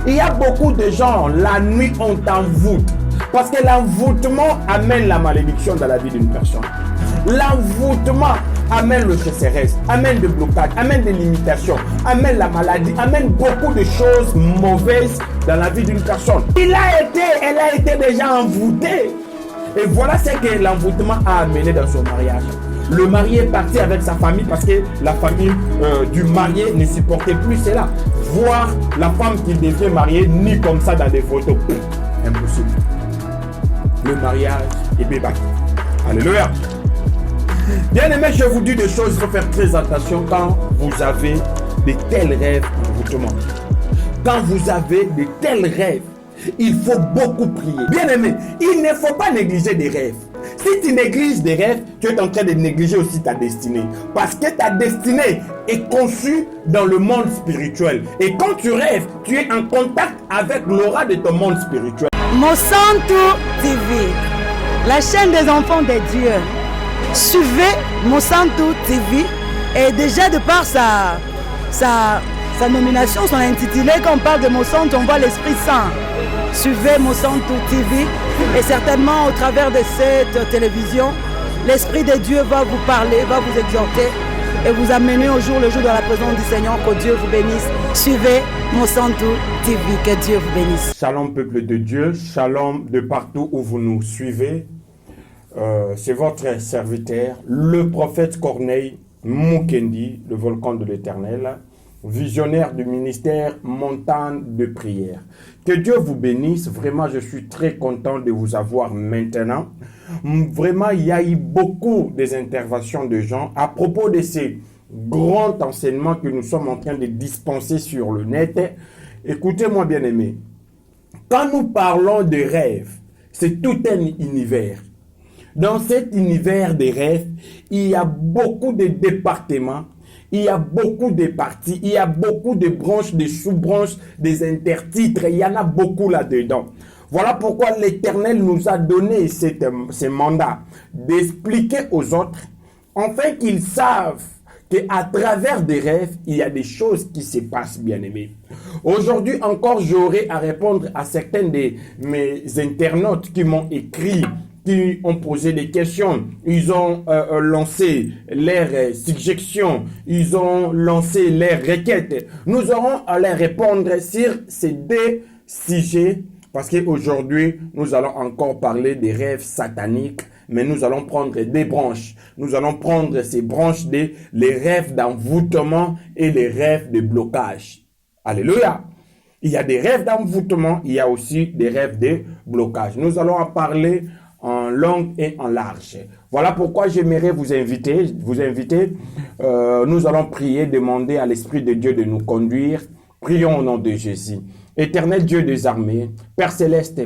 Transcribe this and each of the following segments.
Il y a beaucoup de gens, la nuit, on t'envoûte. Parce que l'envoûtement amène la malédiction dans la vie d'une personne. L'envoûtement amène le sécheresse, amène des blocages, amène des limitations, amène la maladie, amène beaucoup de choses mauvaises dans la vie d'une personne. Elle a été déjà envoûtée. Et voilà ce que l'envoûtement a amené dans son mariage. Le mari est parti avec sa famille parce que la famille du marié ne supportait plus cela. Voir la femme qui devient mariée ni comme ça dans des photos. Impossible. Le mariage est bébaki. Alléluia. Bien aimé, je vous dis des choses, il faut faire très attention quand vous avez de tels rêves d'envoûtement. Quand vous avez de tels rêves, il faut beaucoup prier. Bien aimé, il ne faut pas négliger des rêves. Si tu négliges des rêves, tu es en train de négliger aussi ta destinée. Parce que ta destinée est conçue dans le monde spirituel. Et quand tu rêves, tu es en contact avec l'aura de ton monde spirituel. Monsanto TV, la chaîne des enfants de Dieu. Suivez Monsanto TV et déjà de par sa nomination, son intitulé, quand on parle de Monsanto, on voit l'Esprit Saint. Suivez Monsanto TV et certainement au travers de cette télévision, l'Esprit de Dieu va vous parler, va vous exhorter et vous amener au jour le jour dans la présence du Seigneur. Que Dieu vous bénisse. Suivez Monsanto TV, que Dieu vous bénisse. Shalom peuple de Dieu, shalom de partout où vous nous suivez. C'est votre serviteur, le prophète Corneille Mukendi, le volcan de l'Éternel, visionnaire du ministère Montagne de prière. Que Dieu vous bénisse. Vraiment, je suis très content de vous avoir maintenant. Vraiment, il y a eu beaucoup des interventions de gens à propos de ces grands enseignements que nous sommes en train de dispenser sur le net. Écoutez-moi bien aimé. Quand nous parlons de rêves, c'est tout un univers. Dans cet univers des rêves, il y a beaucoup de départements, il y a beaucoup de parties, il y a beaucoup de branches, de sous-branches, des intertitres, il y en a beaucoup là-dedans. Voilà pourquoi l'Éternel nous a donné ce mandat d'expliquer aux autres, afin qu'ils savent qu'à travers des rêves, il y a des choses qui se passent, bien-aimés. Aujourd'hui encore, j'aurai à répondre à certains de mes internautes qui m'ont écrit, qui ont posé des questions, ils ont lancé leurs suggestions, ils ont lancé leurs requêtes. Nous aurons à les répondre sur ces deux sujets parce qu'aujourd'hui, nous allons encore parler des rêves sataniques, mais nous allons prendre des branches. Nous allons prendre ces branches les rêves d'envoûtement et les rêves de blocage. Alléluia! Il y a des rêves d'envoûtement, il y a aussi des rêves de blocage. Nous allons en parler en long et en large. Voilà pourquoi j'aimerais vous inviter. Nous allons prier, demander à l'Esprit de Dieu de nous conduire. Prions au nom de Jésus. Éternel Dieu des armées, Père Céleste,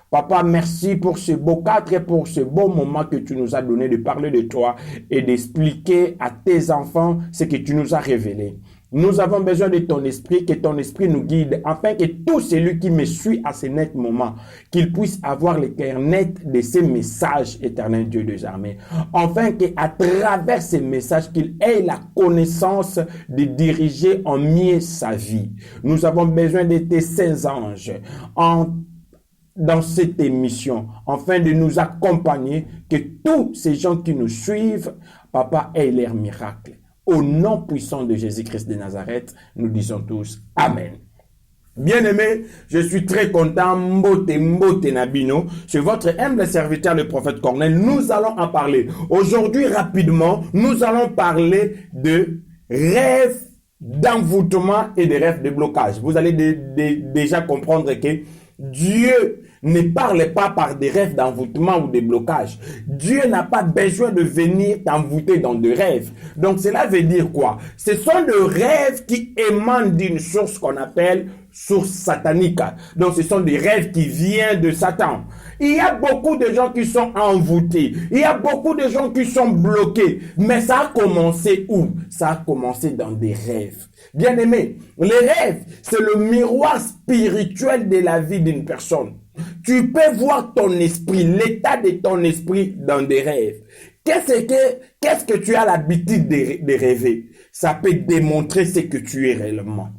Papa, merci pour ce beau cadre et pour ce beau moment que tu nous as donné de parler de toi et d'expliquer à tes enfants ce que tu nous as révélé. Nous avons besoin de ton esprit, que ton esprit nous guide, afin que tout celui qui me suit à ce net moment, qu'il puisse avoir le cœur net de ces messages, éternel Dieu des armées. Afin qu'à travers ces messages, qu'il ait la connaissance de diriger en mieux sa vie. Nous avons besoin de tes saints anges dans cette émission, afin de nous accompagner, que tous ces gens qui nous suivent, Papa, aient leur miracle. Au nom puissant de Jésus-Christ de Nazareth, nous disons tous Amen. Bien-aimés, je suis très content, Mbote Nabino, c'est votre humble serviteur, le prophète Corneille. Nous allons en parler. Aujourd'hui, rapidement, nous allons parler de rêves d'envoûtement et de rêves de blocage. Vous allez déjà comprendre que Dieu ne parle pas par des rêves d'envoûtement ou de blocage. Dieu n'a pas besoin de venir t'envoûter dans des rêves. Donc cela veut dire quoi? Ce sont des rêves qui émanent d'une source qu'on appelle source satanique. Donc ce sont des rêves qui viennent de Satan. Il y a beaucoup de gens qui sont envoûtés. Il y a beaucoup de gens qui sont bloqués. Mais ça a commencé où? Ça a commencé dans des rêves. Bien aimé, les rêves, c'est le miroir spirituel de la vie d'une personne. Tu peux voir ton esprit, l'état de ton esprit dans des rêves. Qu'est-ce que tu as l'habitude de rêver? Ça peut démontrer ce que tu es réellement.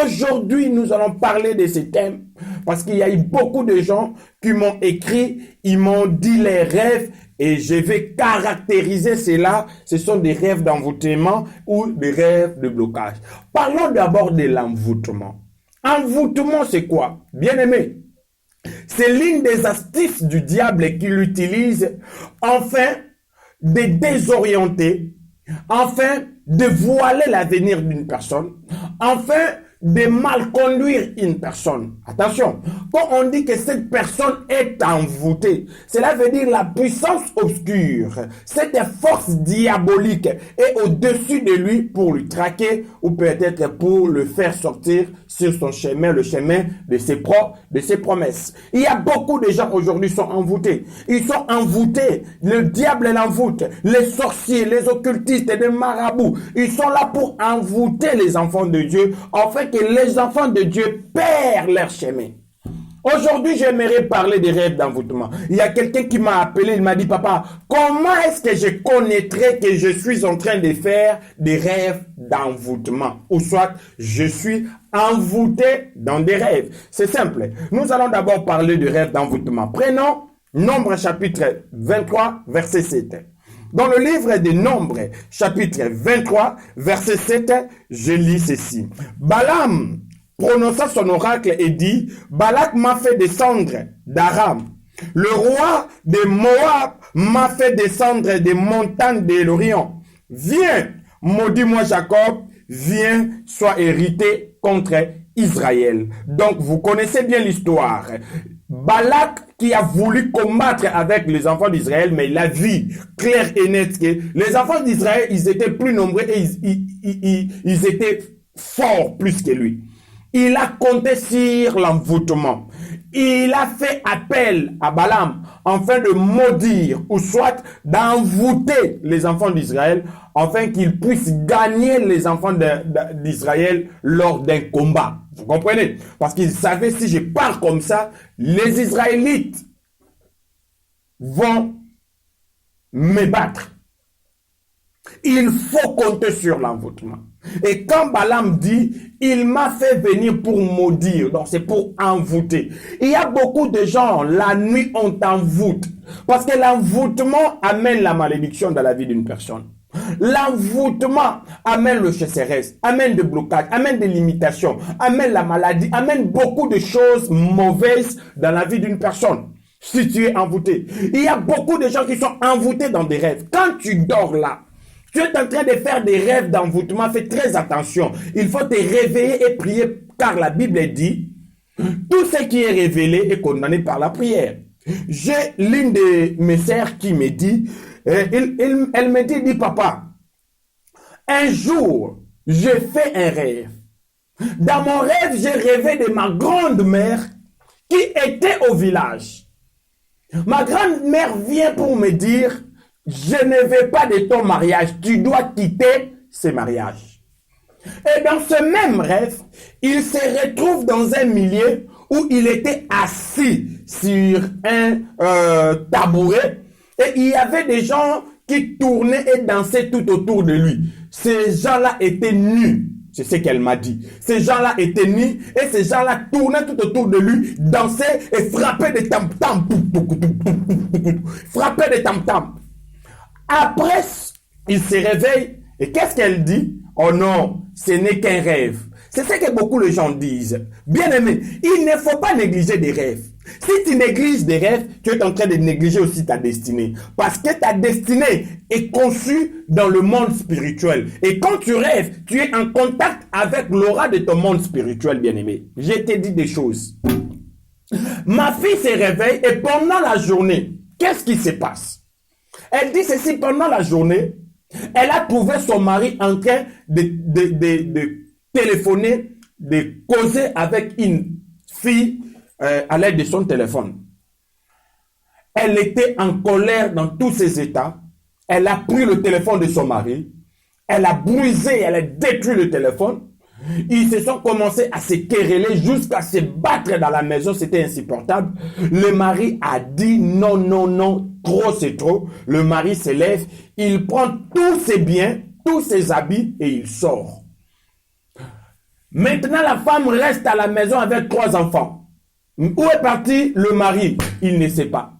Aujourd'hui, nous allons parler de ces thèmes parce qu'il y a eu beaucoup de gens qui m'ont écrit, ils m'ont dit les rêves et je vais caractériser cela. Ce sont des rêves d'envoûtement ou des rêves de blocage. Parlons d'abord de l'envoûtement. Envoûtement, c'est quoi? Bien-aimé, c'est l'une des astuces du diable qu'il utilise afin de désorienter, afin de voiler l'avenir d'une personne, afin de mal conduire une personne. Attention, quand on dit que cette personne est envoûtée, cela veut dire la puissance obscure, cette force diabolique est au-dessus de lui pour lui traquer ou peut-être pour le faire sortir sur son chemin, le chemin de ses promesses. Il y a beaucoup de gens aujourd'hui qui sont envoûtés. Ils sont envoûtés. Le diable l'envoûte. Les sorciers, les occultistes, les marabouts, ils sont là pour envoûter les enfants de Dieu afin que les enfants de Dieu perdent leur chemin. Aujourd'hui, j'aimerais parler des rêves d'envoûtement. Il y a quelqu'un qui m'a appelé, il m'a dit, papa, comment est-ce que je connaîtrais que je suis en train de faire des rêves d'envoûtement? Ou soit, je suis envoûté dans des rêves. C'est simple. Nous allons d'abord parler de rêves d'envoûtement. Prenons Nombre chapitre 23, verset 7. Dans le livre des Nombres, chapitre 23, verset 7, je lis ceci. Balaam prononça son oracle et dit, Balak m'a fait descendre d'Aram. Le roi de Moab m'a fait descendre des montagnes de l'Orient. Viens, maudis-moi Jacob, viens, sois hérité contre Israël. Donc, vous connaissez bien l'histoire. Balak qui a voulu combattre avec les enfants d'Israël, mais il a vu clair et net que les enfants d'Israël, ils étaient plus nombreux et ils étaient forts plus que lui. Il a compté sur l'envoûtement. Il a fait appel à Balaam afin de maudire ou soit d'envoûter les enfants d'Israël afin qu'ils puissent gagner les enfants d'Israël lors d'un combat. Vous comprenez? Parce qu'il savait si je parle comme ça, les Israélites vont me battre. Il faut compter sur l'envoûtement. Et quand Balaam dit, il m'a fait venir pour maudire, donc c'est pour envoûter. Il y a beaucoup de gens, la nuit, on t'envoûte. Parce que l'envoûtement amène la malédiction dans la vie d'une personne. L'envoûtement amène le chasseresse, amène des blocages, amène des limitations, amène la maladie, amène beaucoup de choses mauvaises dans la vie d'une personne. Si tu es envoûté. Il y a beaucoup de gens qui sont envoûtés dans des rêves. Quand tu dors là, tu es en train de faire des rêves d'envoûtement, fais très attention. Il faut te réveiller et prier, car la Bible dit, tout ce qui est révélé est condamné par la prière. J'ai l'une de mes sœurs qui me dit, elle me dit, papa, un jour, j'ai fait un rêve. Dans mon rêve, j'ai rêvé de ma grande-mère qui était au village. Ma grande-mère vient pour me dire, je ne veux pas de ton mariage, tu dois quitter ce mariage. Et dans ce même rêve, il se retrouve dans un milieu où il était assis sur un tabouret et il y avait des gens qui tournaient et dansaient tout autour de lui. Ces gens-là étaient nus. C'est ce qu'elle m'a dit. Ces gens-là étaient nus et ces gens-là tournaient tout autour de lui, dansaient et frappaient des tam-tams. Frappaient des tam-tams. Après, il se réveille et qu'est-ce qu'elle dit? Oh non, ce n'est qu'un rêve. C'est ce que beaucoup de gens disent. Bien aimé, il ne faut pas négliger des rêves. Si tu négliges des rêves, tu es en train de négliger aussi ta destinée. Parce que ta destinée est conçue dans le monde spirituel. Et quand tu rêves, tu es en contact avec l'aura de ton monde spirituel, bien aimé. Je t'ai dit des choses. Ma fille se réveille et pendant la journée, qu'est-ce qui se passe? Elle dit ceci, pendant la journée, elle a trouvé son mari en train de téléphoner, de causer avec une fille à l'aide de son téléphone. Elle était en colère dans tous ses états. Elle a pris le téléphone de son mari. Elle a brisé, elle a détruit le téléphone. Ils se sont commencés à se quereller jusqu'à se battre dans la maison. C'était insupportable. Le mari a dit non, non, non, trop c'est trop. Le mari se lève, il prend tous ses biens, tous ses habits et il sort. Maintenant, la femme reste à la maison avec 3 enfants. Où est parti le mari? Il ne sait pas.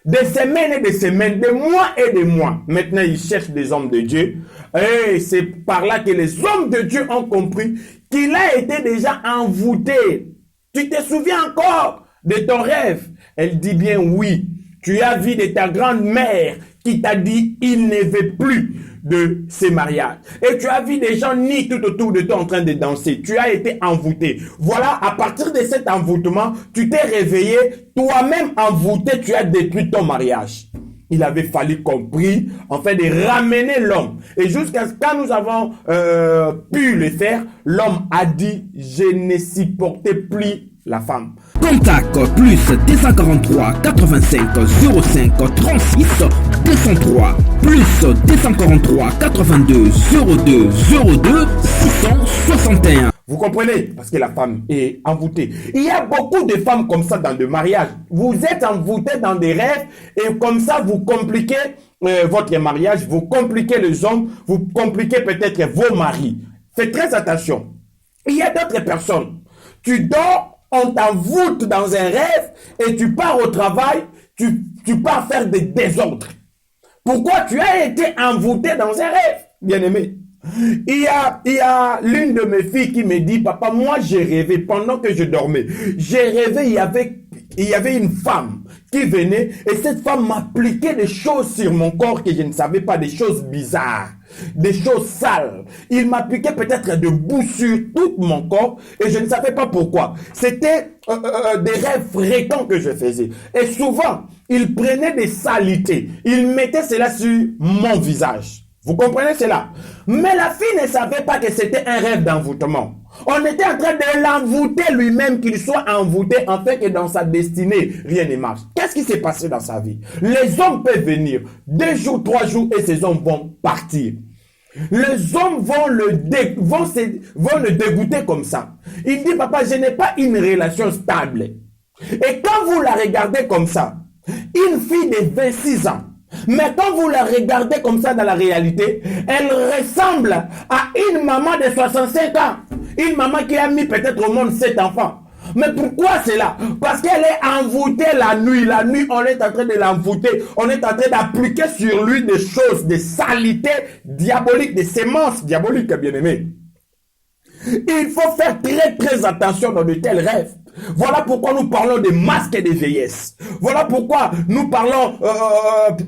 Des semaines et des semaines, des mois et des mois. Maintenant, il cherche des hommes de Dieu. Et c'est par là que les hommes de Dieu ont compris qu'il a été déjà envoûté. Tu te souviens encore de ton rêve? Elle dit bien oui. Tu as vu de ta grand-mère qui t'a dit il ne veut plus de ces mariages. Et tu as vu des gens nus tout autour de toi en train de danser. Tu as été envoûté. Voilà, à partir de cet envoûtement, tu t'es réveillé, toi-même envoûté, tu as détruit ton mariage. Il avait fallu qu'on prie, en fait, de ramener l'homme. Et jusqu'à ce que nous avons pu le faire, l'homme a dit, je ne supportais plus la femme. Contact plus 243 85 05 36 203 plus 243 82 02 02 661. Vous comprenez? Parce que la femme est envoûtée. Il y a beaucoup de femmes comme ça dans des mariages. Vous êtes envoûtés dans des rêves et comme ça vous compliquez votre mariage, vous compliquez les hommes, vous compliquez peut-être vos maris. Faites très attention. Il y a d'autres personnes. Tu dors, on t'envoûte dans un rêve et tu pars au travail, tu pars faire des désordres. Pourquoi? Tu as été envoûté dans un rêve, bien-aimé. Il y a l'une de mes filles qui me dit, papa, moi j'ai rêvé pendant que je dormais. J'ai rêvé, il y avait une femme qui venait et cette femme m'appliquait des choses sur mon corps que je ne savais pas, des choses bizarres, des choses sales. Il m'appliquait peut-être de boue sur tout mon corps et je ne savais pas pourquoi. C'était des rêves fréquents que je faisais. Et souvent, il prenait des saletés. Il mettait cela sur mon visage. Vous comprenez cela? Mais la fille ne savait pas que c'était un rêve d'envoûtement. On était en train de l'envoûter lui-même, qu'il soit envoûté, en fait que dans sa destinée, rien ne marche. Qu'est-ce qui s'est passé dans sa vie? Les hommes peuvent venir 2 jours, 3 jours et ces hommes vont partir. Les hommes vont le dégoûter comme ça. Il dit, papa, je n'ai pas une relation stable. Et quand vous la regardez comme ça, une fille de 26 ans, mais quand vous la regardez comme ça dans la réalité, elle ressemble à une maman de 65 ans. Une maman qui a mis peut-être au monde 7 enfants. Mais pourquoi c'est là? Parce qu'elle est envoûtée la nuit. La nuit, on est en train de l'envoûter. On est en train d'appliquer sur lui des choses, des saletés diaboliques, des semences diaboliques, bien-aimés. Il faut faire très très attention dans de tels rêves. Voilà pourquoi nous parlons des masques et des vieillesses. Voilà pourquoi nous parlons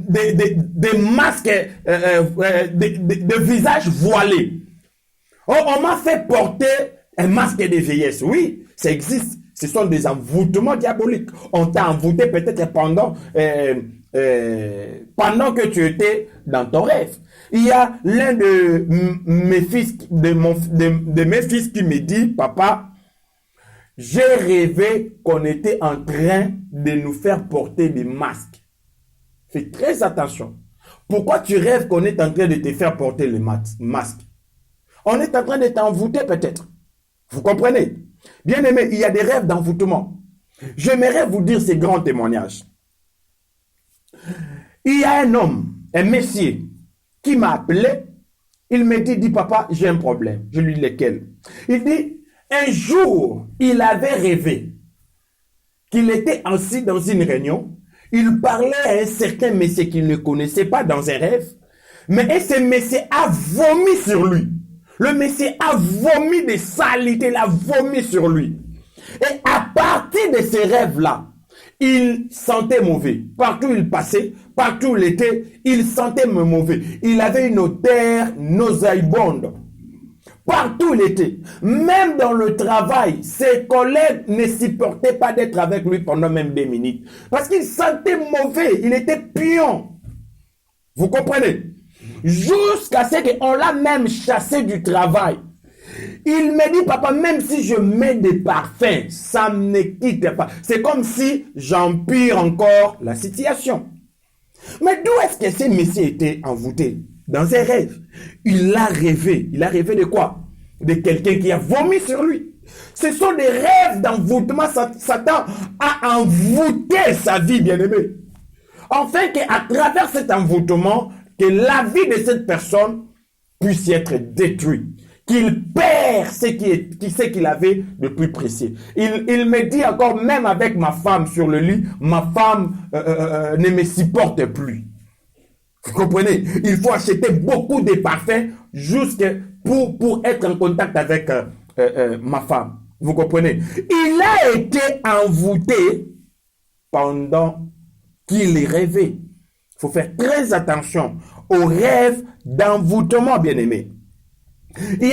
des masques, de visages voilés. Oh, on m'a fait porter un masque de vieillesse. Oui, ça existe. Ce sont des envoûtements diaboliques. On t'a envoûté peut-être pendant que tu étais dans ton rêve. Il y a l'un de mes fils, de mes fils qui me dit, papa, j'ai rêvé qu'on était en train de nous faire porter des masques. Fais très attention. Pourquoi tu rêves qu'on est en train de te faire porter les masques? On est en train de t'envoûter peut-être. Vous comprenez? Bien aimé, il y a des rêves d'envoûtement. J'aimerais vous dire ces grands témoignages. Il y a un homme, un messier, qui m'a appelé. Il me dit, papa, j'ai un problème. Je lui dis lequel? Il dit, un jour, il avait rêvé qu'il était assis dans une réunion. Il parlait à un certain monsieur qu'il ne connaissait pas dans un rêve. Mais ce monsieur a vomi sur lui. Le monsieur a vomi des saletés, il a vomi sur lui. Et à partir de ces rêves-là, il sentait mauvais. Partout où il passait, partout où il était, il sentait mauvais. Il avait une odeur nauséabonde. Partout où il était, même dans le travail, ses collègues ne supportaient pas d'être avec lui pendant même 2 minutes. Parce qu'il sentait mauvais, il était pion. Vous comprenez? Jusqu'à ce qu'on l'a même chassé du travail. Il me dit, papa, même si je mets des parfums, ça ne quitte pas. C'est comme si j'empire encore la situation. Mais d'où est-ce que ce monsieur était envoûté? Dans un rêve. Il a rêvé. Il a rêvé de quoi? De quelqu'un qui a vomi sur lui. Ce sont des rêves d'envoûtement. Satan a envoûté sa vie, bien-aimé. Afin qu'à travers cet envoûtement, que la vie de cette personne puisse être détruite. qu'il perd ce qu'il avait de plus précieux. Il me dit encore, même avec ma femme sur le lit, ma femme ne me supporte plus. Vous comprenez? Il faut acheter beaucoup de parfums juste pour être en contact avec ma femme. Vous comprenez? Il a été envoûté pendant qu'il rêvait. Il faut faire très attention aux rêves d'envoûtement, bien-aimé. Il y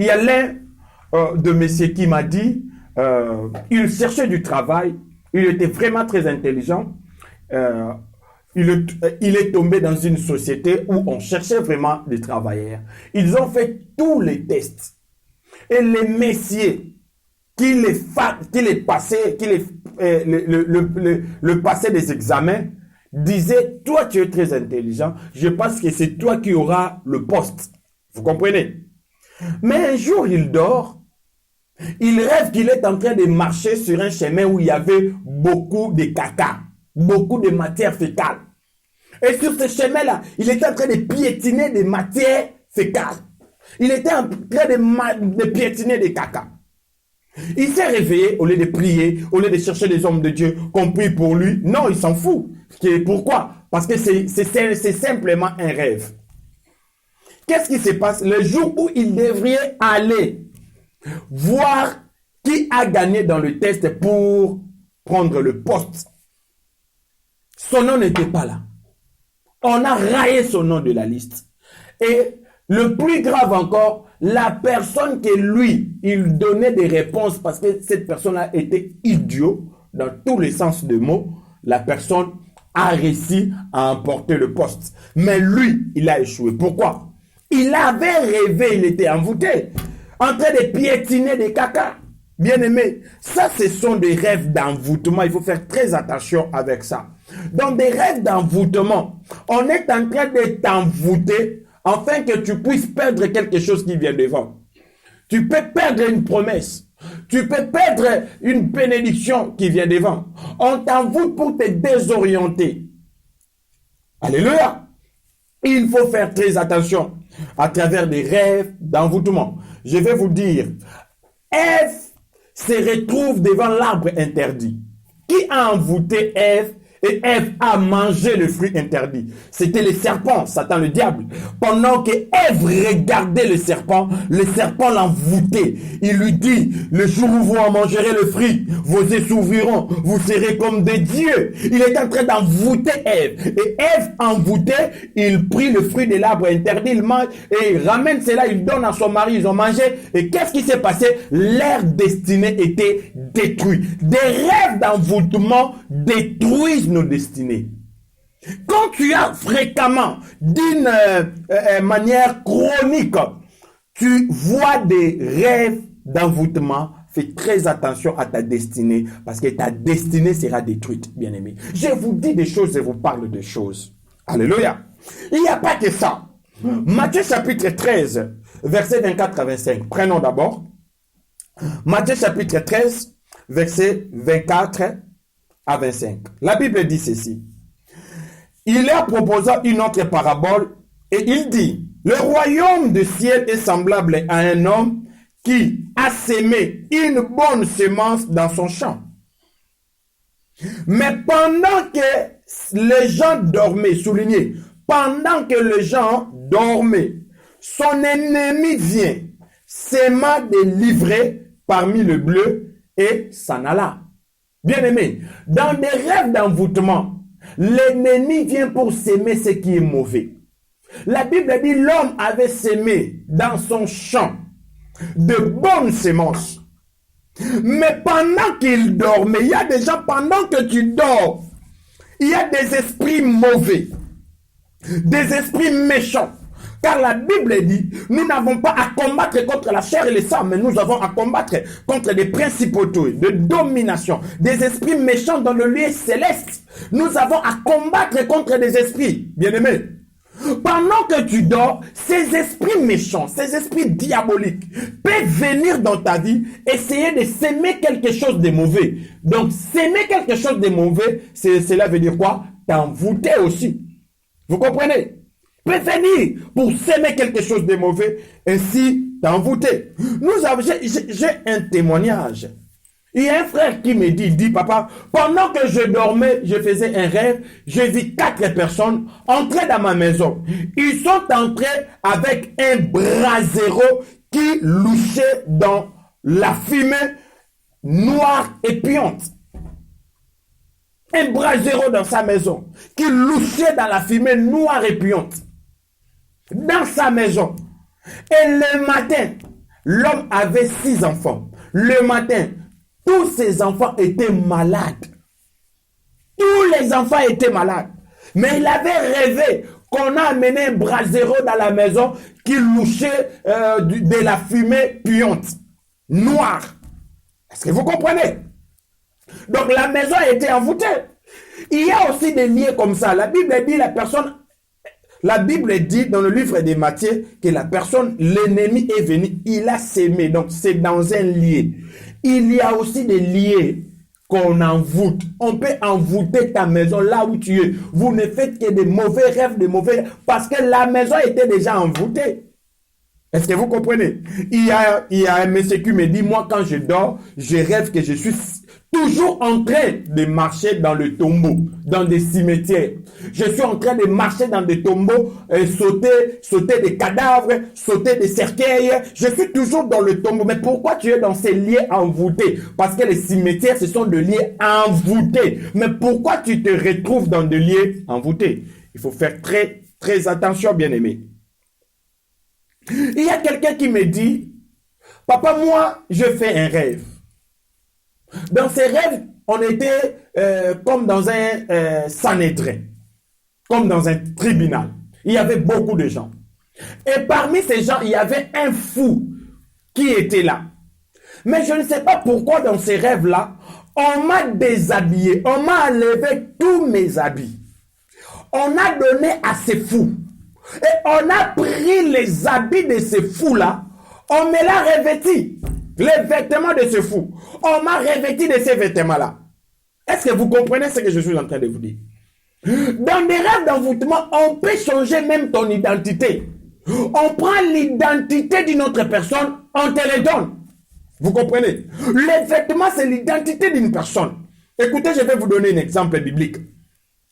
a l'un de messieurs qui m'a dit, il cherchait du travail, il était vraiment très intelligent, il est tombé dans une société où on cherchait vraiment des travailleurs. Ils ont fait tous les tests. Et les messieurs qui passaient des examens disaient, toi tu es très intelligent, je pense que c'est toi qui auras le poste. Vous comprenez? Mais un jour, il dort. Il rêve qu'il est en train de marcher sur un chemin où il y avait beaucoup de caca, beaucoup de matière fécale. Et sur ce chemin-là, il était en train de piétiner des matières fécales. Il était en train de piétiner des caca. Il s'est réveillé, au lieu de prier, au lieu de chercher des hommes de Dieu qu'on prie pour lui. Non, il s'en fout. Pourquoi? Parce que c'est simplement un rêve. Qu'est-ce qui se passe? Le jour où il devrait aller voir qui a gagné dans le test pour prendre le poste, son nom n'était pas là. On a raillé son nom de la liste. Et le plus grave encore, la personne que lui, il donnait des réponses parce que cette personne-là était idiot dans tous les sens du mot. La personne a réussi à emporter le poste. Mais lui, il a échoué. Pourquoi? Il avait rêvé, il était envoûté, en train de piétiner des caca. Bien aimé, ça ce sont des rêves d'envoûtement. Il faut faire très attention avec ça. Dans des rêves d'envoûtement, on est en train de t'envoûter afin que tu puisses perdre quelque chose qui vient devant. Tu peux perdre une promesse. Tu peux perdre une bénédiction qui vient devant. On t'envoûte pour te désorienter. Alléluia. Il faut faire très attention à travers des rêves d'envoûtement. Je vais vous dire, Ève se retrouve devant l'arbre interdit. Qui a envoûté Ève? Et Ève a mangé le fruit interdit. C'était le serpent, Satan le diable. Pendant que Ève regardait le serpent l'envoûtait. Il lui dit, le jour où vous en mangerez le fruit, vos yeux s'ouvriront, vous serez comme des dieux. Il est en train d'envoûter Ève. Et Ève envoûtée, il prit le fruit de l'arbre interdit, il mange et il ramène cela, il donne à son mari, ils ont mangé. Et qu'est-ce qui s'est passé? Leur destinée était détruite. Des rêves d'envoûtement détruisent nos destinées. Quand tu as fréquemment, d'une manière chronique, tu vois des rêves d'envoûtement, fais très attention à ta destinée, parce que ta destinée sera détruite, bien aimé. Je vous dis des choses et vous parle des choses. Alléluia. Il n'y a pas que ça. Matthieu chapitre 13, verset 24 à 25. Prenons d'abord. Matthieu chapitre 13, verset 24 à 25. La Bible dit ceci. Il leur proposa une autre parabole et il dit, le royaume du ciel est semblable à un homme qui a sémé une bonne semence dans son champ. Mais pendant que les gens dormaient, soulignez, pendant que les gens dormaient, son ennemi vient, s'aima de livrer parmi le bleu et s'en alla. Bien aimé, dans des rêves d'envoûtement, l'ennemi vient pour s'aimer ce qui est mauvais. La Bible dit l'homme avait sémé dans son champ de bonnes semences. Mais pendant qu'il dormait, il y a des gens, pendant que tu dors, il y a des esprits mauvais, des esprits méchants. Car la Bible dit, nous n'avons pas à combattre contre la chair et le sang, mais nous avons à combattre contre des principautés de domination, des esprits méchants dans le lieu céleste. Nous avons à combattre contre des esprits, bien-aimés. Pendant que tu dors, ces esprits méchants, ces esprits diaboliques peuvent venir dans ta vie, essayer de s'aimer quelque chose de mauvais. Donc, s'aimer quelque chose de mauvais, cela veut dire quoi? T'envoûter aussi. Vous comprenez? peut venir pour s'aimer quelque chose de mauvais, ainsi t'envoûter. J'ai un témoignage. Il y a un frère qui me dit, il dit, papa, pendant que je dormais, je faisais un rêve, j'ai vu 4 personnes entrer dans ma maison. Ils sont entrés avec un brasero qui louchait dans la fumée noire et puante. Un brasero dans sa maison qui louchait dans la fumée noire et puante. Dans sa maison. Et le matin, l'homme avait 6 enfants. Le matin, tous ses enfants étaient malades. Tous les enfants étaient malades. Mais il avait rêvé qu'on a amené un brasero dans la maison qui louchait de la fumée puante, noire. Est-ce que vous comprenez? Donc la maison a été envoûtée. Il y a aussi des liens comme ça. La Bible dit dans le livre de Matthieu que la personne, l'ennemi est venu, il a sémé. Donc c'est dans un lien. Il y a aussi des liens qu'on envoûte. On peut envoûter ta maison là où tu es. Vous ne faites que des mauvais rêves, parce que la maison était déjà envoûtée. Est-ce que vous comprenez? Il y a un monsieur qui me dit, moi quand je dors, je rêve que je suis toujours en train de marcher dans le tombeau, dans des cimetières. Je suis en train de marcher dans des tombeaux, sauter des cadavres, sauter des cercueils. Je suis toujours dans le tombeau. Mais pourquoi tu es dans ces lieux envoûtés? Parce que les cimetières, ce sont des lieux envoûtés. Mais pourquoi tu te retrouves dans des lieux envoûtés? Il faut faire très, très attention, bien-aimé. Il y a quelqu'un qui me dit, papa, moi, je fais un rêve. Dans ces rêves, on était comme dans un Sanhédrin, comme dans un tribunal. Il y avait beaucoup de gens. Et parmi ces gens, il y avait un fou qui était là. Mais je ne sais pas pourquoi dans ces rêves-là, on m'a déshabillé, on m'a enlevé tous mes habits. On a donné à ces fous. Et on a pris les habits de ces fous-là, on me l'a revêti. Les vêtements de ce fou. On m'a revêti de ces vêtements-là. Est-ce que vous comprenez ce que je suis en train de vous dire? Dans des rêves d'envoûtement, on peut changer même ton identité. On prend l'identité d'une autre personne, on te le donne. Vous comprenez? Les vêtements, c'est l'identité d'une personne. Écoutez, je vais vous donner un exemple biblique.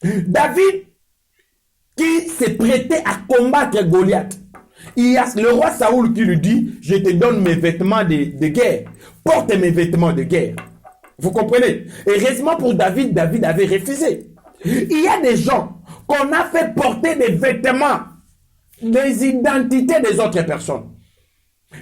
David, qui s'est prêté à combattre Goliath. Il y a le roi Saoul qui lui dit, je te donne mes vêtements de guerre. Porte mes vêtements de guerre. Vous comprenez? Et heureusement pour David, David avait refusé. Il y a des gens qu'on a fait porter des vêtements, des identités des autres personnes.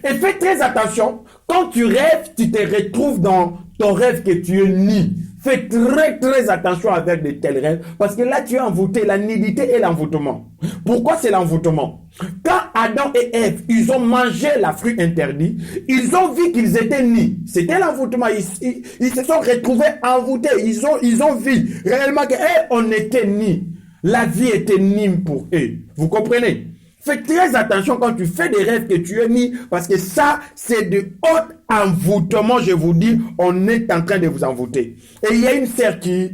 Et fais très attention, quand tu rêves, tu te retrouves dans ton rêve que tu es ni. Fais très très attention avec de tels rêves, parce que là tu es envoûté, la nudité et l'envoûtement. Pourquoi c'est l'envoûtement? Quand Adam et Ève, ils ont mangé la fruit interdit, ils ont vu qu'ils étaient nus. C'était l'envoûtement. Ils se sont retrouvés envoûtés. Ils ont vu réellement qu'on était nus. La vie était nue pour eux. Vous comprenez? Fais très attention quand tu fais des rêves que tu es mis, parce que ça, c'est de haut envoûtement, je vous dis, on est en train de vous envoûter. Et il y a une sœur qui,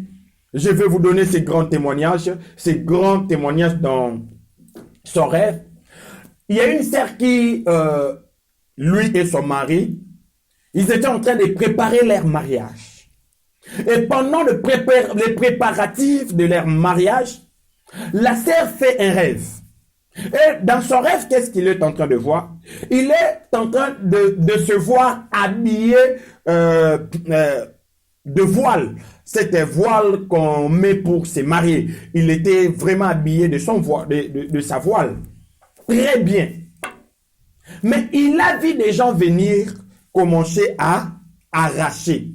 je vais vous donner ces grands témoignages dans son rêve. Il y a une sœur qui, lui et son mari, ils étaient en train de préparer leur mariage. Et pendant les préparatifs de leur mariage, la sœur fait un rêve. Et dans son rêve, qu'est-ce qu'il est en train de voir? Il est en train de se voir habillé de voile. C'était voile qu'on met pour se marier. Il était vraiment habillé de son voile, de sa voile. Très bien. Mais il a vu des gens venir commencer à arracher,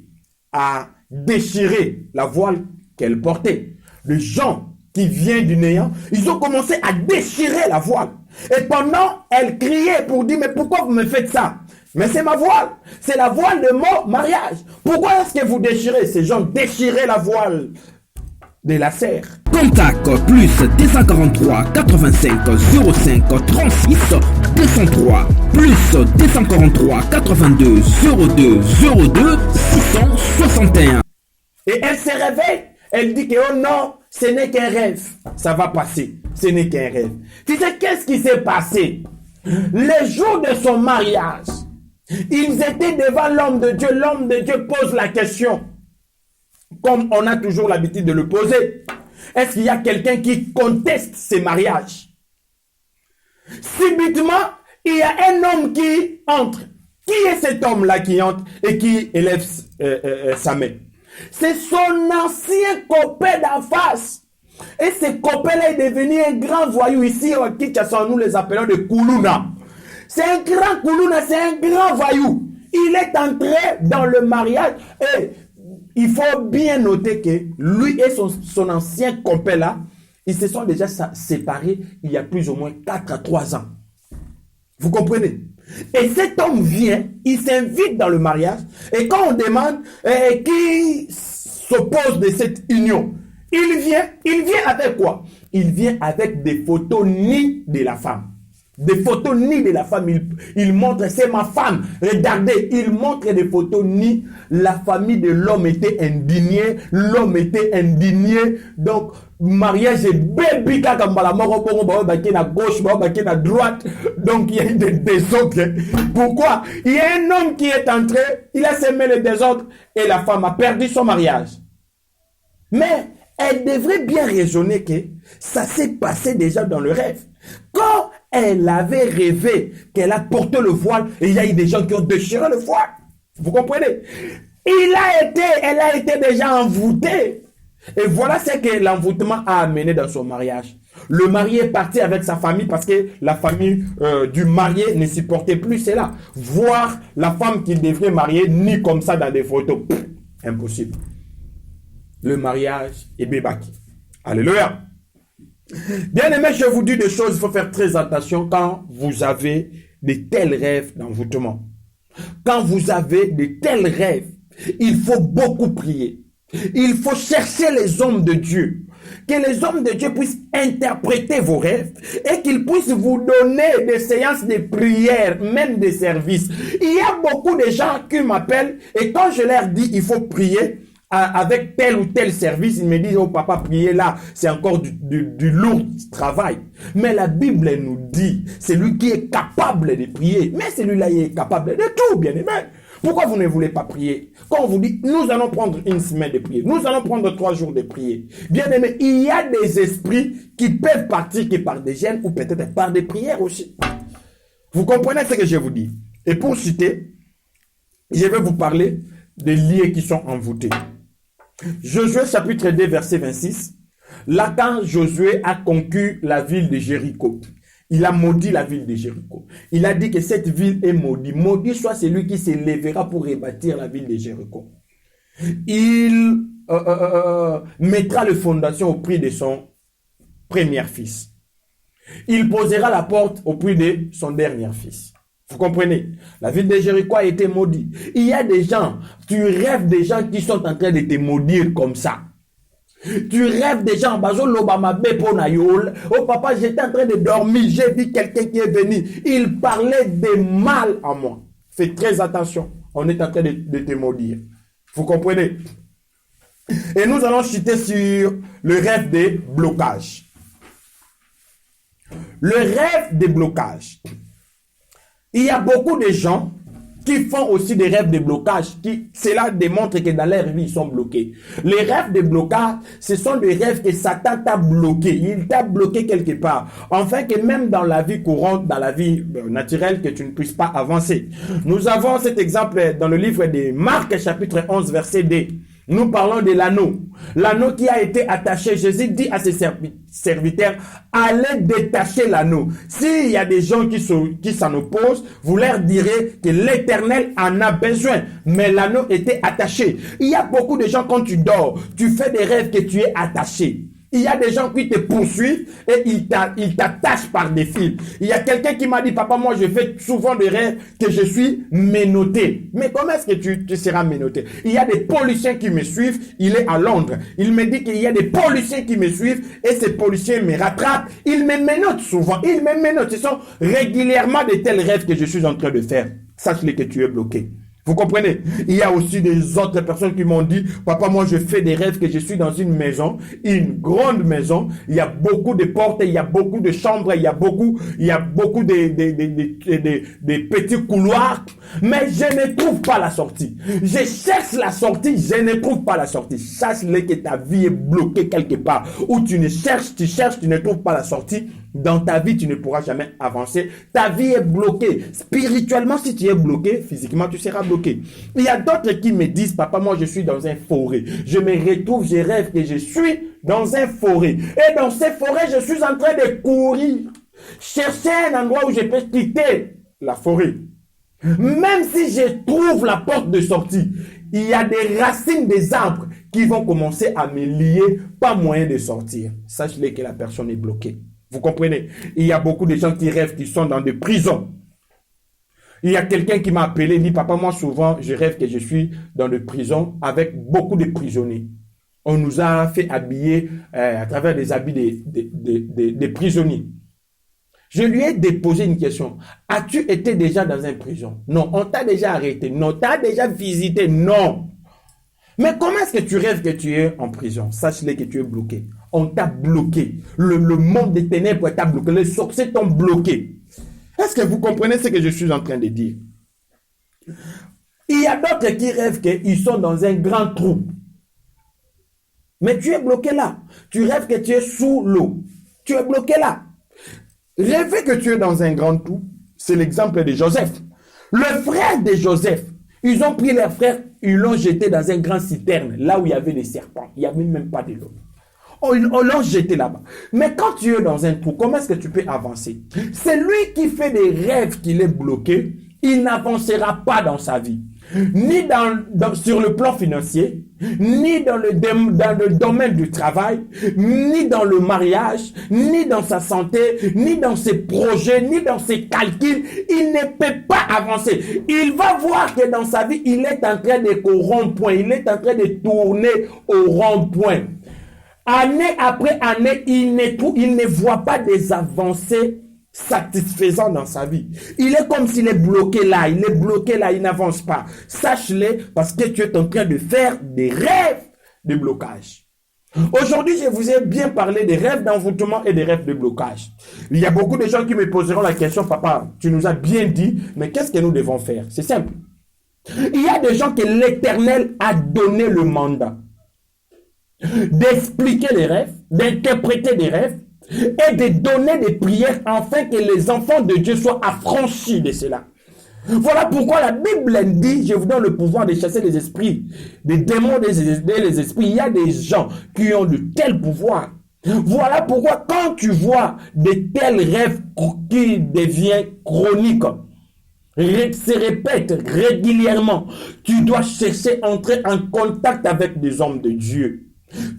à déchirer la voile qu'elle portait. Les gens qui viennent du néant, ils ont commencé à déchirer la voile. Et pendant, elle criait pour dire, mais pourquoi vous me faites ça? Mais c'est ma voile. C'est la voile de mon mariage. Pourquoi est-ce que vous déchirez? Ces gens déchiraient la voile de la serre. Contact plus 243 85 05 36 203 plus 243 82 02 02 661. Et elle se réveille. Elle dit que oh non, ce n'est qu'un rêve. Ça va passer. ce n'est qu'un rêve. Tu sais, qu'est-ce qui s'est passé? Le jour de son mariage, ils étaient devant l'homme de Dieu. L'homme de Dieu pose la question, comme on a toujours l'habitude de le poser. Est-ce qu'il y a quelqu'un qui conteste ces mariages? Subitement, il y a un homme qui entre. Qui est cet homme-là qui entre et qui élève sa main? C'est son ancien copain d'en face. Et ce copain-là est devenu un grand voyou ici au Kinshasa, nous les appelons de Koulouna. C'est un grand Koulouna, c'est un grand voyou. Il est entré dans le mariage et il faut bien noter que lui et son ancien copain-là, ils se sont déjà séparés il y a plus ou moins 4 à 3 ans. Vous comprenez? Et cet homme vient, il s'invite dans le mariage, et quand on demande qui s'oppose de cette union, il vient avec quoi? Il vient avec des photos nues de la femme. Des photos nues de la femme. Il montre, c'est ma femme. Regardez, il montre des photos nues. La famille de l'homme était indignée. L'homme était indigné. Donc, mariage est baby kakambala moko bongo ba baki na gauche, ba baki na droite. Donc, il y a des désordres. Pourquoi? Il y a un homme qui est entré, il a semé le désordre et la femme a perdu son mariage. Mais elle devrait bien raisonner que ça s'est passé déjà dans le rêve. Quand elle avait rêvé qu'elle a porté le voile, et il y a eu des gens qui ont déchiré le voile. Vous comprenez? Elle a été déjà envoûtée. Et voilà ce que l'envoûtement a amené dans son mariage. Le marié est parti avec sa famille parce que la famille du marié ne supportait plus cela. Voir la femme qu'il devrait marier nue comme ça dans des photos. Impossible. Le mariage est bébaki. Alléluia. Bien aimé, je vous dis des choses, il faut faire très attention quand vous avez de tels rêves d'envoûtement. Quand vous avez de tels rêves, il faut beaucoup prier. Il faut chercher les hommes de Dieu. Que les hommes de Dieu puissent interpréter vos rêves et qu'ils puissent vous donner des séances de prière, même des services. Il y a beaucoup de gens qui m'appellent et quand je leur dis il faut prier, avec tel ou tel service, ils me disent, oh papa, prier là, c'est encore du lourd travail. Mais la Bible nous dit, c'est lui qui est capable de prier. Mais celui-là, il est capable de tout, bien aimé. Pourquoi vous ne voulez pas prier? Quand on vous dit, nous allons prendre une semaine de prier, nous allons prendre 3 jours de prier. Bien aimé, il y a des esprits qui peuvent partir que par des jeûnes ou peut-être par des prières aussi. Vous comprenez ce que je vous dis? Et pour citer, je vais vous parler des lieux qui sont envoûtés. Josué chapitre 2 verset 26. Là quand Josué a conquis la ville de Jéricho, il a maudit la ville de Jéricho. Il a dit que cette ville est maudite. Maudit soit celui qui se lèvera pour rebâtir la ville de Jéricho. Il mettra les fondations au prix de son premier fils. Il posera la porte au prix de son dernier fils. Vous comprenez? La ville de Jéricho a été maudite. Il y a des gens, tu rêves des gens qui sont en train de te maudire comme ça. Tu rêves des gens, oh papa, j'étais en train de dormir, j'ai vu quelqu'un qui est venu. Il parlait de mal à moi. Fais très attention, on est en train de te maudire. Vous comprenez? Et nous allons chuter sur le rêve des blocages. Le rêve des blocages. Il y a beaucoup de gens qui font aussi des rêves de blocage. Cela démontre que dans leur vie, ils sont bloqués. Les rêves de blocage, ce sont des rêves que Satan t'a bloqué. Il t'a bloqué quelque part. Afin que même dans la vie courante, dans la vie naturelle, que tu ne puisses pas avancer. Nous avons cet exemple dans le livre de Marc, chapitre 11, verset 2. Nous parlons de l'anneau. L'anneau qui a été attaché. Jésus dit à ses serviteurs, allez détacher l'anneau. S'il y a des gens qui s'en opposent, vous leur direz que l'Éternel en a besoin. Mais l'anneau était attaché. Il y a beaucoup de gens, quand tu dors, tu fais des rêves que tu es attaché. Il y a des gens qui te poursuivent et ils t'attachent par des fils. Il y a quelqu'un qui m'a dit, papa, moi je fais souvent des rêves que je suis menotté. Mais comment est-ce que tu seras menotté? Il y a des policiers qui me suivent, il est à Londres. Il me dit qu'il y a des policiers qui me suivent et ces policiers me rattrapent. Ils me menottent souvent, ils me menottent. Ce sont régulièrement de tels rêves que je suis en train de faire. Sache-le que tu es bloqué. Vous comprenez? Il y a aussi des autres personnes qui m'ont dit, papa, moi je fais des rêves que je suis dans une maison, une grande maison, il y a beaucoup de portes, il y a beaucoup de chambres, il y a beaucoup de petits couloirs, mais je ne trouve pas la sortie. Je cherche la sortie, je ne trouve pas la sortie. Sache-le que ta vie est bloquée quelque part, où tu cherches, tu ne trouves pas la sortie. Dans ta vie, tu ne pourras jamais avancer. Ta vie est bloquée. Spirituellement, si tu es bloqué, physiquement, tu seras bloqué. Il y a d'autres qui me disent, papa, moi, je suis dans un forêt. Je me retrouve, je rêve que je suis dans un forêt. Et dans ces forêts, je suis en train de courir. Chercher un endroit où je peux quitter la forêt. Même si je trouve la porte de sortie, il y a des racines des arbres qui vont commencer à me lier, pas moyen de sortir. Sache-le que la personne est bloquée. Vous comprenez? Il y a beaucoup de gens qui rêvent qu'ils sont dans des prisons. Il y a quelqu'un qui m'a appelé, dit, papa, moi souvent, je rêve que je suis dans des prisons avec beaucoup de prisonniers. On nous a fait habiller à travers des habits des prisonniers. Je lui ai déposé une question. As-tu été déjà dans une prison? Non. On t'a déjà arrêté? Non. T'as déjà visité? Non. Mais comment est-ce que tu rêves que tu es en prison? Sache-le que tu es bloqué. On t'a bloqué. Le monde des ténèbres t'a bloqué. Les sorciers t'ont bloqué. Est-ce que vous comprenez ce que je suis en train de dire? Il y a d'autres qui rêvent qu'ils sont dans un grand trou. Mais tu es bloqué là. Tu rêves que tu es sous l'eau. Tu es bloqué là. Rêver que tu es dans un grand trou, c'est l'exemple de Joseph. Le frère de Joseph, ils ont pris leur frère, ils l'ont jeté dans un grand citerne, là où il y avait des serpents. Il n'y avait même pas de l'eau. On l'a jeté là-bas. Mais quand tu es dans un trou, comment est-ce que tu peux avancer? C'est lui qui fait des rêves qu'il est bloqué, il n'avancera pas dans sa vie. Ni sur le plan financier, ni dans le domaine du travail, ni dans le mariage, ni dans sa santé, ni dans ses projets, ni dans ses calculs. Il ne peut pas avancer. Il va voir que dans sa vie, il est en train de au rond-point. Il est en train de tourner au rond-point. Année après année, il ne voit pas des avancées satisfaisant dans sa vie. Il est comme s'il est bloqué là, il n'avance pas. Sache-le parce que tu es en train de faire des rêves de blocage. Aujourd'hui, je vous ai bien parlé des rêves d'envoûtement et des rêves de blocage. Il y a beaucoup de gens qui me poseront la question, papa, tu nous as bien dit, mais qu'est-ce que nous devons faire? C'est simple. Il y a des gens que l'Éternel a donné le mandat d'expliquer les rêves, d'interpréter des rêves, et de donner des prières afin que les enfants de Dieu soient affranchis de cela. Voilà pourquoi la Bible dit, je vous donne le pouvoir de chasser les esprits, des démons et les esprits. Il y a des gens qui ont de tels pouvoirs. Voilà pourquoi quand tu vois de tels rêves qui deviennent chroniques, se répètent régulièrement, tu dois chercher à entrer en contact avec des hommes de Dieu.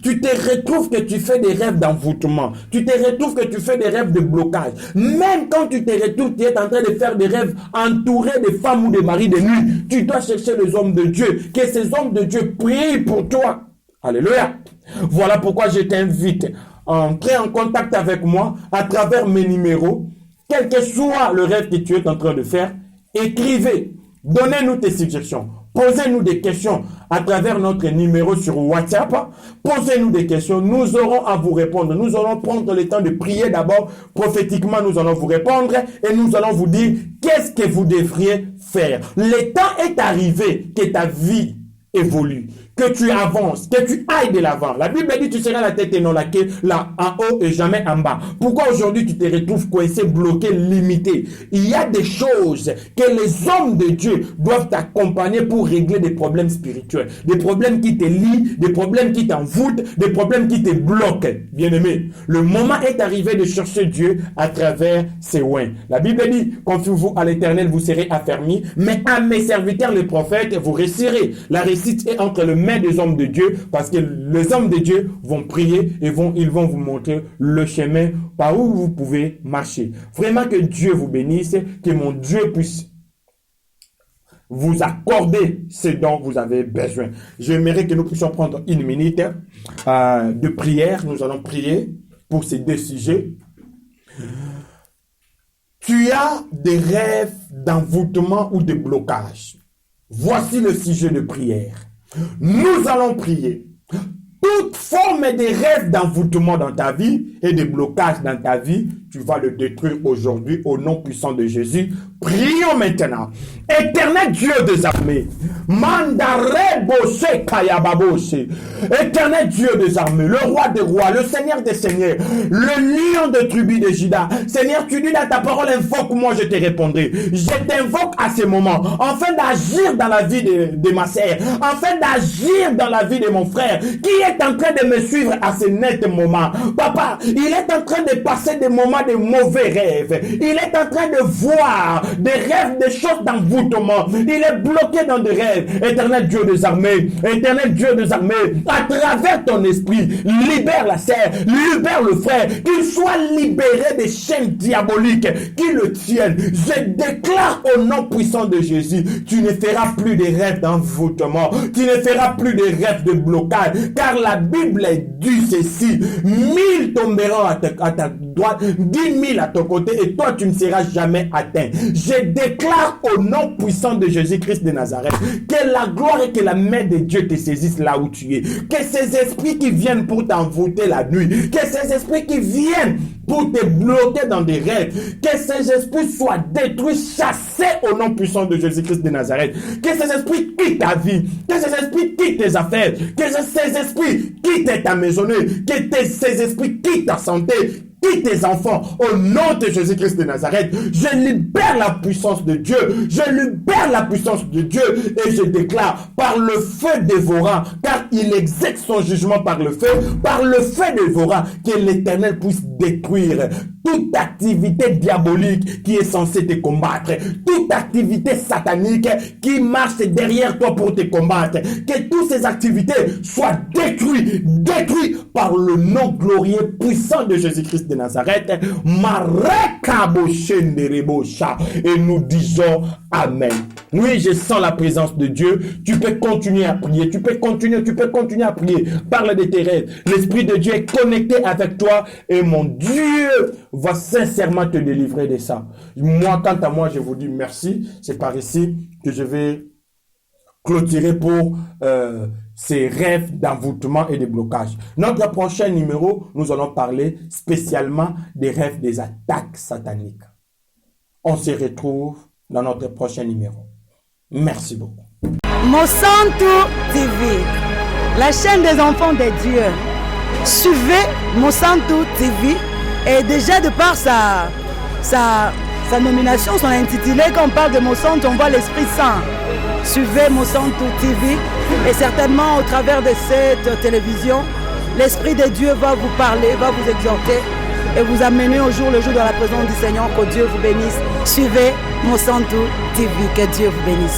Tu te retrouves que tu fais des rêves d'envoûtement. Tu te retrouves que tu fais des rêves de blocage. Même quand tu te retrouves, tu es en train de faire des rêves entourés de femmes ou de maris de nuit. Tu dois chercher les hommes de Dieu. Que ces hommes de Dieu prient pour toi. Alléluia. Voilà pourquoi je t'invite à entrer en contact avec moi à travers mes numéros. Quel que soit le rêve que tu es en train de faire, écrivez. Donnez-nous tes suggestions. Posez-nous des questions à travers notre numéro sur WhatsApp. Posez-nous des questions. Nous aurons à vous répondre. Nous allons prendre le temps de prier d'abord. Prophétiquement, nous allons vous répondre et nous allons vous dire qu'est-ce que vous devriez faire. Le temps est arrivé que ta vie évolue, que tu avances, que tu ailles de l'avant. La Bible dit tu seras la tête et non la queue, là en haut et jamais en bas. Pourquoi aujourd'hui tu te retrouves coincé, bloqué, limité? Il y a des choses que les hommes de Dieu doivent t'accompagner pour régler des problèmes spirituels, des problèmes qui te lient, des problèmes qui t'envoûtent, des problèmes qui te bloquent. Bien-aimé, le moment est arrivé de chercher Dieu à travers ses oins. La Bible dit, confiez-vous à l'Éternel, vous serez affermis, mais à mes serviteurs les prophètes, vous réussirez. La réussite est entre les mains des hommes de Dieu, parce que les hommes de Dieu vont prier et ils vont vous montrer le chemin par où vous pouvez marcher. Vraiment que Dieu vous bénisse, que mon Dieu puisse vous accorder ce dont vous avez besoin. J'aimerais que nous puissions prendre une minute de prière. Nous allons prier pour ces deux sujets. Tu as des rêves d'envoûtement ou de blocage. Voici le sujet de prière. Nous allons prier. Toute forme de rêve d'envoûtement dans ta vie et de blocage dans ta vie, tu vas le détruire aujourd'hui au nom puissant de Jésus. Prions maintenant. Éternel Dieu des armées, Mandare Boshe Kayababoshe, Éternel Dieu des armées, le roi des rois, le Seigneur des seigneurs, le lion de tribu de Juda. Seigneur, tu dis dans ta parole, invoque-moi, je te répondrai. Je t'invoque à ce moment, afin d'agir dans la vie de ma sœur, afin d'agir dans la vie de mon frère, qui est en train de me suivre à ce net moment. Papa, il est en train de passer des moments de mauvais rêves. Il est en train de voir des rêves, des choses d'envoûtement. Il est bloqué dans des rêves. Éternel Dieu des armées, Éternel Dieu des armées, à travers ton esprit, libère la sœur, libère le frère, qu'il soit libéré des chaînes diaboliques qui le tiennent. Je déclare au nom puissant de Jésus, tu ne feras plus de rêves d'envoûtement, tu ne feras plus de rêves de blocage, car la Bible dit ceci: 1000 tomberont à ta droite, 10 000 à ton côté, et toi tu ne seras jamais atteint. Je déclare au nom puissant de Jésus-Christ de Nazareth que la gloire et que la main de Dieu te saisissent là où tu es. Que ces esprits qui viennent pour t'envoûter la nuit, que ces esprits qui viennent pour te bloquer dans des rêves, que ces esprits soient détruits, chassés au nom puissant de Jésus-Christ de Nazareth. Que ces esprits quittent ta vie, que ces esprits quittent tes affaires, que ces esprits quittent ta maisonnée, que ces esprits quittent ta santé, quitte tes enfants au nom de Jésus-Christ de Nazareth. Je libère la puissance de Dieu. Je libère la puissance de Dieu et je déclare par le feu dévorant, car il exerce son jugement par le feu dévorant, que l'Éternel puisse détruire toute activité diabolique qui est censée te combattre, toute activité satanique qui marche derrière toi pour te combattre, que toutes ces activités soient détruites par le nom glorieux puissant de Jésus-Christ de Nazareth. Et nous disons Amen. Oui, je sens la présence de Dieu. Tu peux continuer à prier. Tu peux continuer à prier. Parle de tes rêves. L'Esprit de Dieu est connecté avec toi et mon Dieu va sincèrement te délivrer de ça. Moi, quant à moi, je vous dis merci. C'est par ici que je vais clôturer pour ces rêves d'envoûtement et de blocage. Notre prochain numéro, nous allons parler spécialement des rêves des attaques sataniques. On se retrouve dans notre prochain numéro. Merci beaucoup. Monsanto TV, la chaîne des enfants de Dieu. Suivez Monsanto TV et déjà de par sa nomination, son intitulé, quand on parle de Monsanto, on voit l'Esprit Saint. Suivez Monsanto TV et certainement au travers de cette télévision, l'Esprit de Dieu va vous parler, va vous exhorter et vous amener au jour le jour dans la présence du Seigneur. Que Dieu vous bénisse. Suivez Monsanto TV, que Dieu vous bénisse.